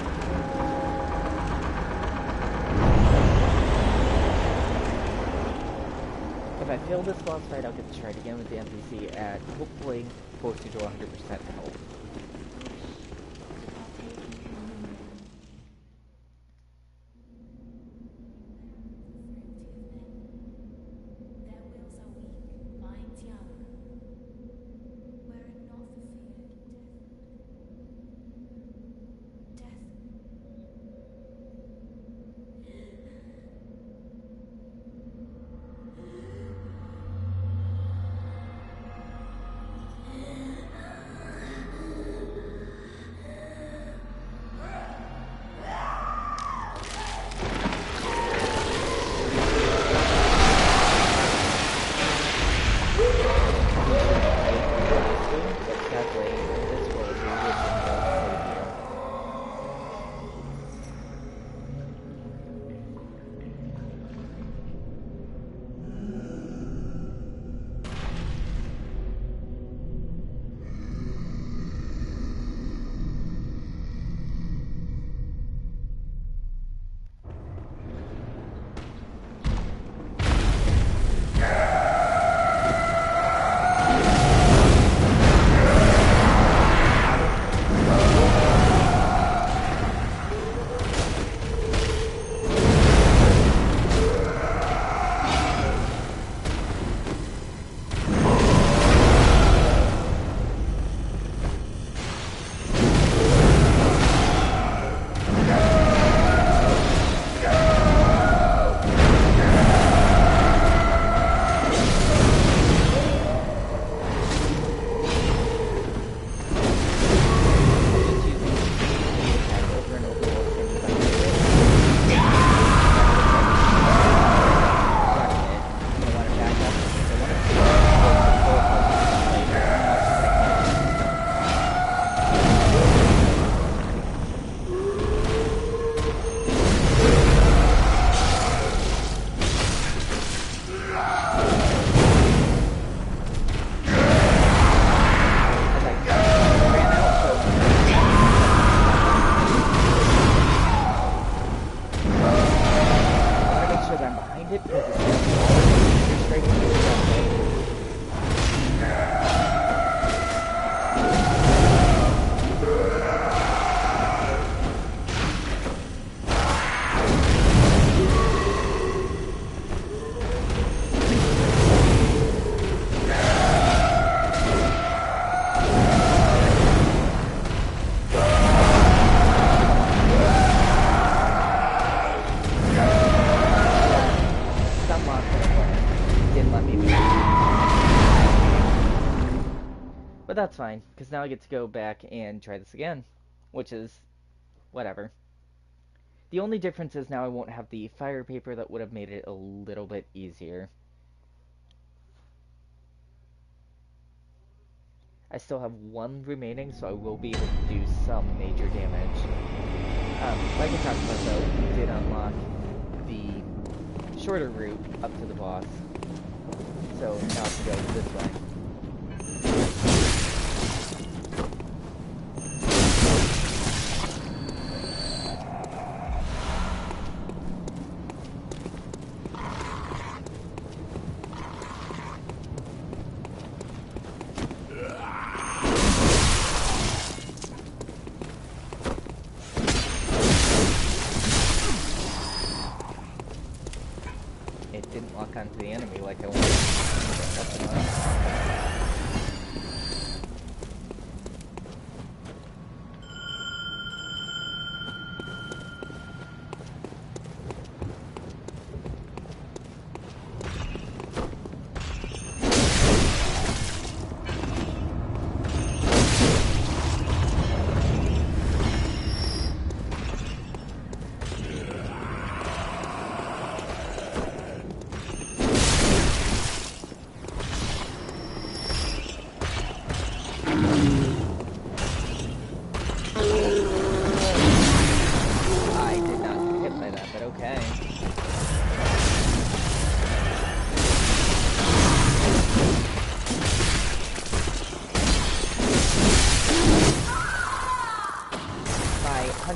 If I fail this boss fight, I'll get to try it again with the NPC at hopefully closer to 100% health. But that's fine, because now I get to go back and try this again, which is whatever. The only difference is now I won't have the fire paper that would have made it a little bit easier. I still have 1 remaining, so I will be able to do some major damage. Like I talked about though, we did unlock the shorter route up to the boss. So now I have to go this way. lock onto the enemy like I want. That's enough.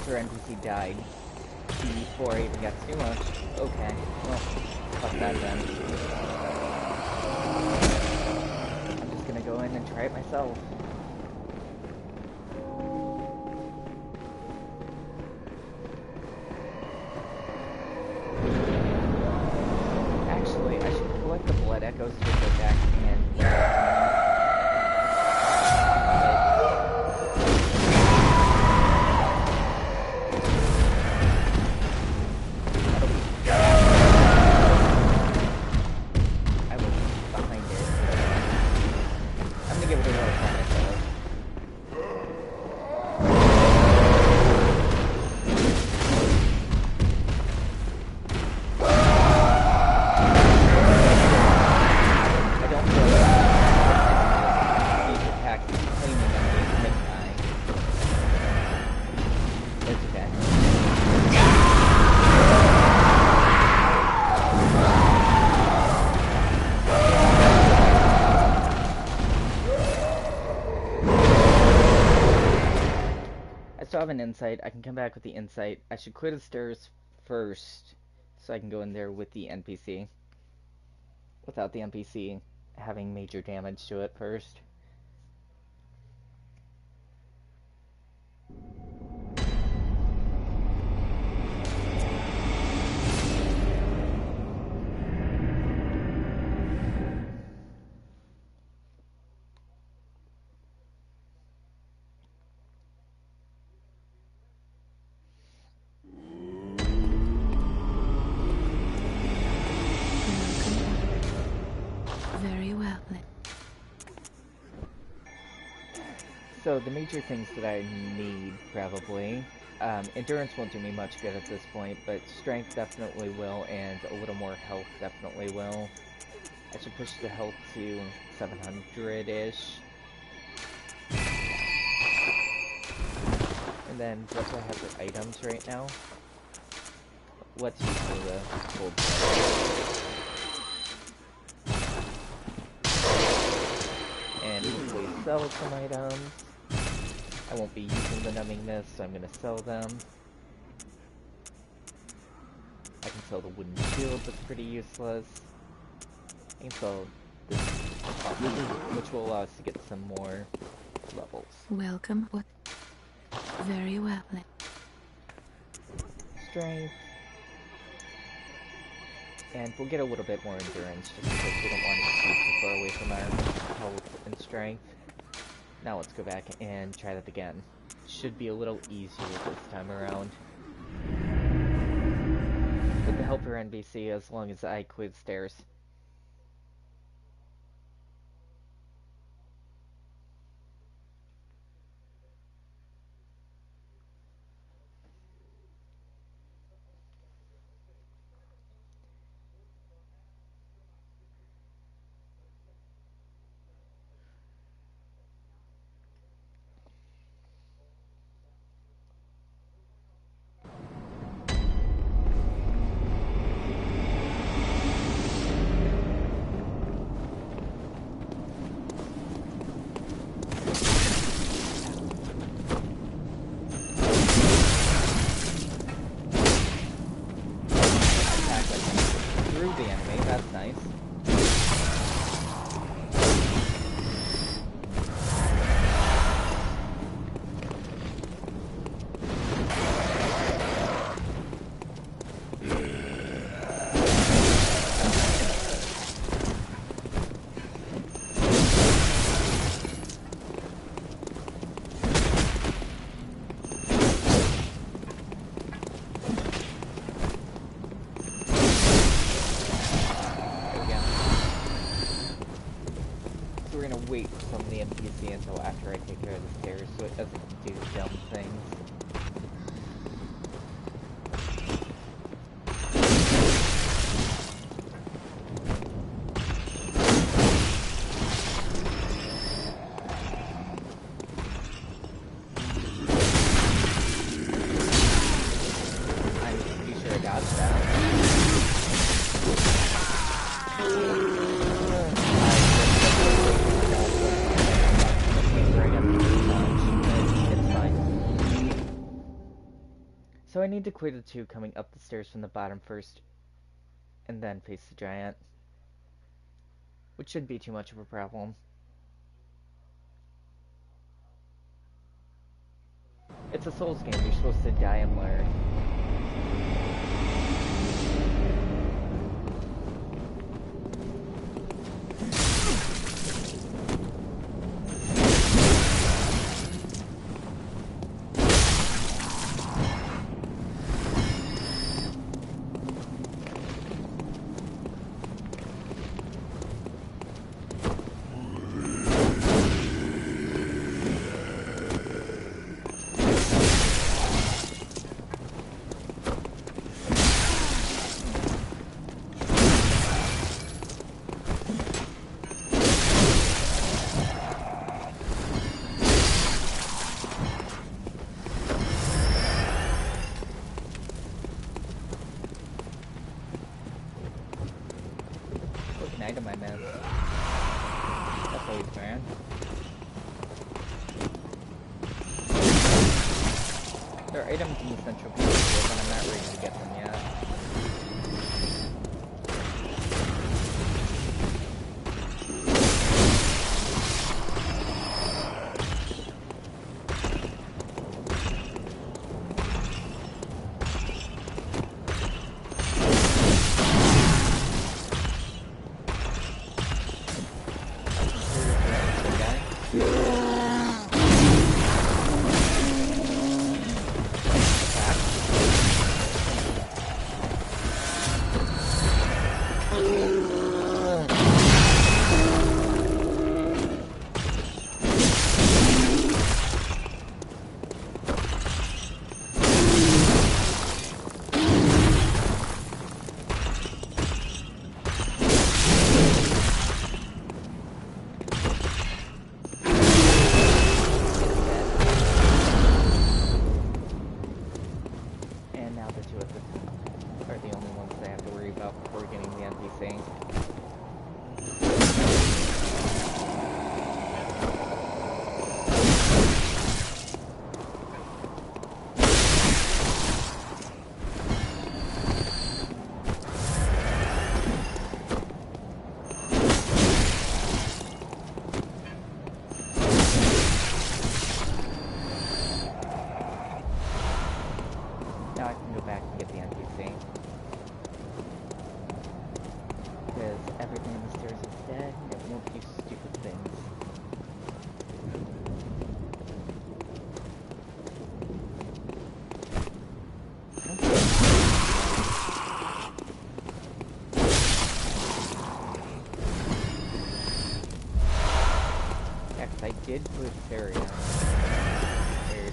NPC died before I even got too much. Okay, well, fuck that then. I'm just gonna go in and try it myself. Actually, I should collect the blood echoes to go back and I have an insight. I can come back with the insight. I should clear the stairs first so I can go in there with the NPC without the NPC having major damage to it first. So the major things that I need, probably, endurance won't do me much good at this point, but strength definitely will, and a little more health definitely will. I should push the health to 700-ish. And then, what do I have for items right now? Let's use the gold. And hopefully sell some items. I won't be using the numbing mist, so I'm gonna sell them. I can sell the wooden shield, that's pretty useless. I can sell this, which will allow us to get some more levels. Welcome. What? Very well. Strength. And we'll get a little bit more endurance, just because we don't want it to be too far away from our health and strength. Now let's go back and try that again. Should be a little easier this time around. With the helper NPC, as long as I clear the stairs. wait from the NPC until after I take care of the stairs so it doesn't do dumb things. So I need to clear the two coming up the stairs from the bottom first, and then face the giant, which shouldn't be too much of a problem. It's a Souls game, you're supposed to die and learn. Item I missed. That's always grand. There are items in the central pieces, but I'm not ready to get them yet. I did put Fairy on. Weird.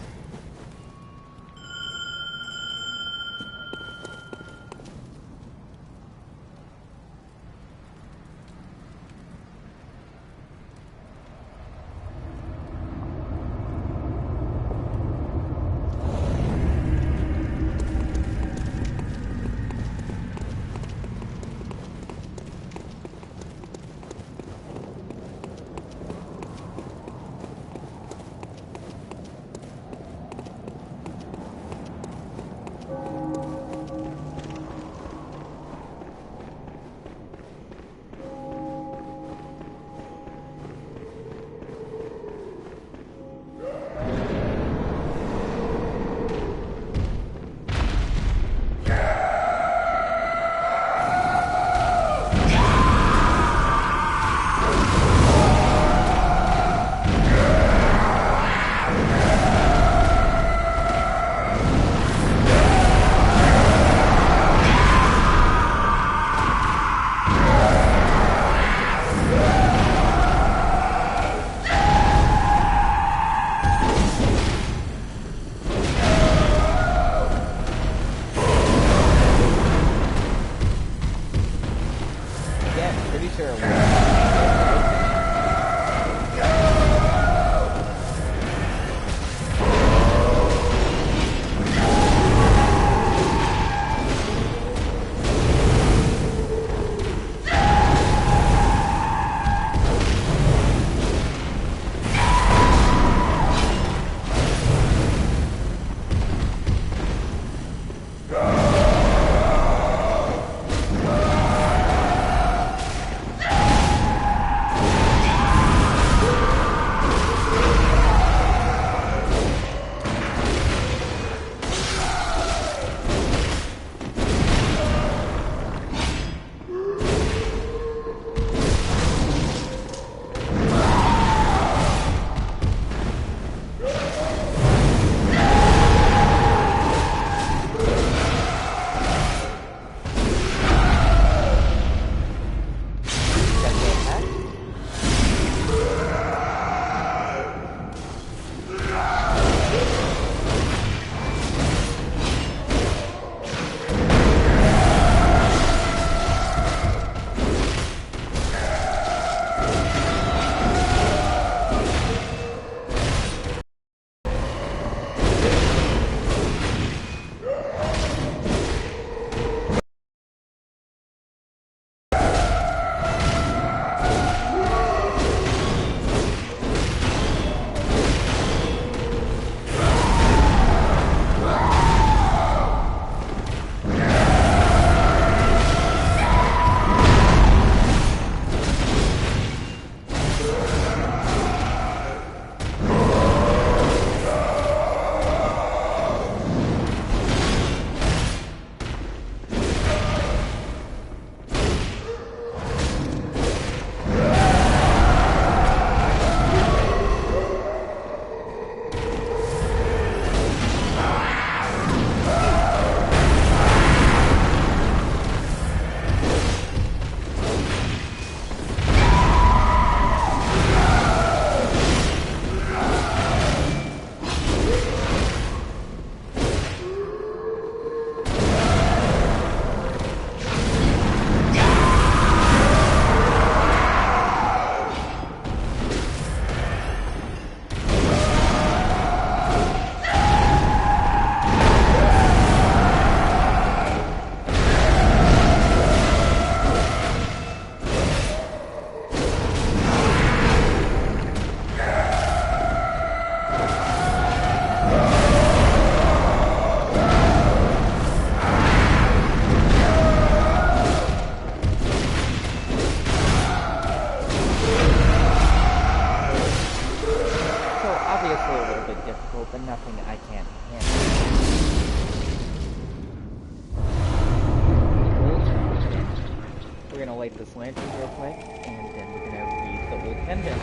this lantern real quick, and then we're gonna read the old pendant,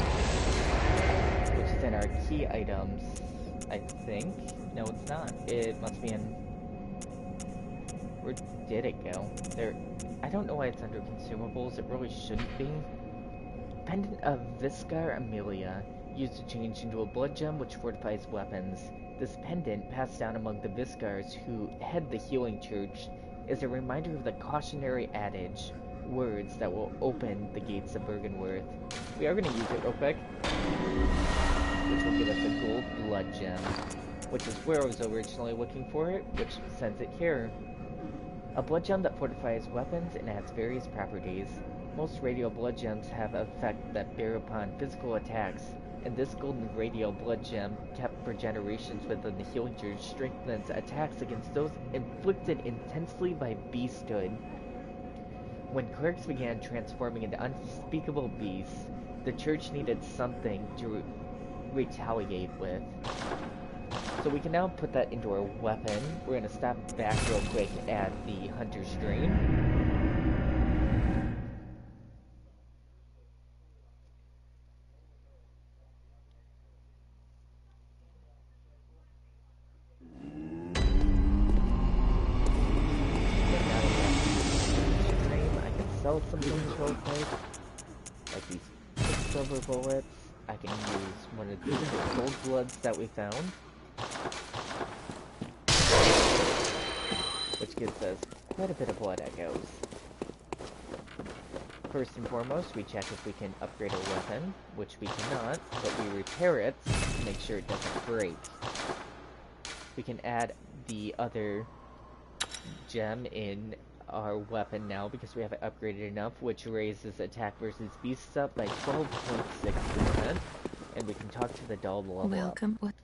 which is in our key items, I think. No, it's not. It must be in... Where did it go? There... I don't know why it's under consumables. It really shouldn't be. Pendant of Viscar Amelia, used to change into a blood gem which fortifies weapons. This pendant, passed down among the Viscars who head the healing church, is a reminder of the cautionary adage, words that will open the gates of Bergenworth. We are going to use it real quick, which will give us a gold blood gem, which is where I was originally looking for it, which sends it here. A blood gem that fortifies weapons and adds various properties. Most radio blood gems have an effect that bear upon physical attacks, and this golden radio blood gem, kept for generations within the healing church, strengthens attacks against those inflicted intensely by beasthood. When clerics began transforming into unspeakable beasts, the church needed something to retaliate with. So we can now put that into our weapon. We're going to stop back real quick at the Hunter's Dream. Sell some things real quick, like these silver bullets. I can use one of these gold bloods that we found, which gives us quite a bit of blood echoes. First and foremost, we check if we can upgrade our weapon, which we cannot, but we repair it to make sure it doesn't break. We can add the other gem in our weapon now because we have it upgraded enough, which raises attack versus beasts up by 12.6%, and we can talk to the doll to level Welcome. What?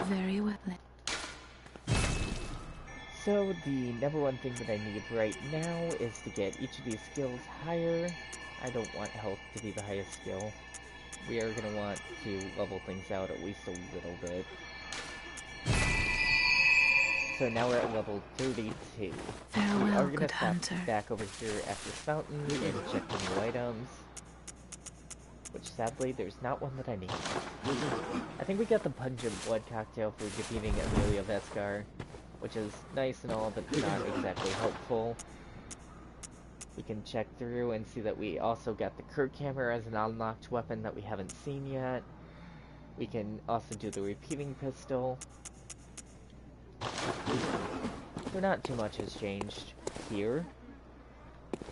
Very well. So the number one thing that I need right now is to get each of these skills higher. I don't want health to be the highest skill. We are going to want to level things out at least a little bit. So now we're at level 32. Farewell, we are going good to hunter. stop back over here at this fountain and check the new items. Which sadly, there's not one that I need. I think we got the pungent blood cocktail for defeating Amelia Vescar, which is nice and all, but not exactly helpful. We can check through and see that we also got the Kirk Hammer as an unlocked weapon that we haven't seen yet. We can also do the repeating pistol. So not too much has changed here.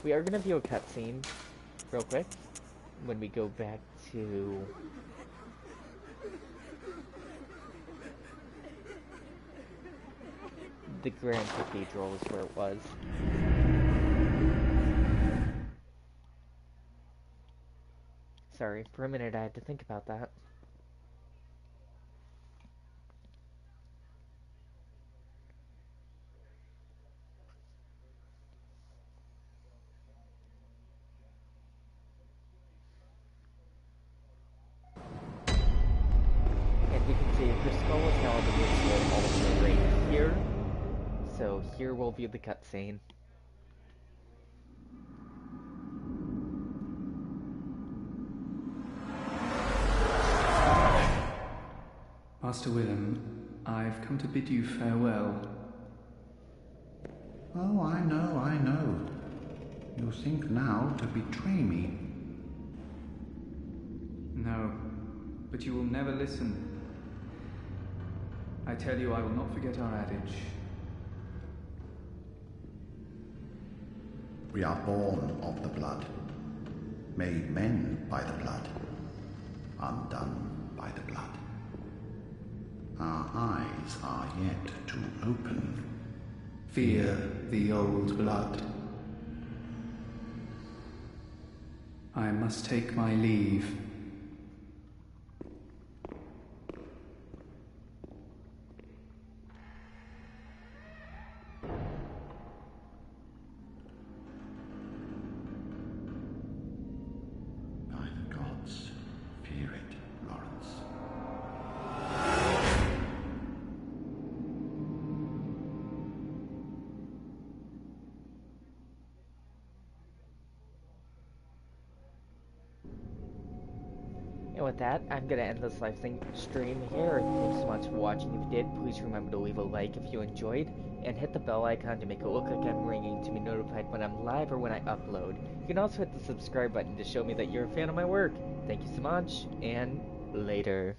We are going to view a cutscene real quick when we go back to the Grand Cathedral is where it was. Sorry, for a minute I had to think about that. And you can see her skull is now on the wood also right here. So here we'll view the cutscene. Master Willem, I've come to bid you farewell. Oh, I know. You think now to betray me. No, but you will never listen. I tell you, I will not forget our adage. We are born of the blood, made men by the blood, undone by the blood. Our eyes are yet to open. Fear the old blood. I must take my leave. By the gods, fear it, Lawrence. And with that, I'm gonna end this live stream here. Thanks so much for watching. If you did, please remember to leave a like if you enjoyed, and hit the bell icon to make it look like I'm ringing to be notified when I'm live or when I upload. You can also hit the subscribe button to show me that you're a fan of my work. Thank you so much, and later.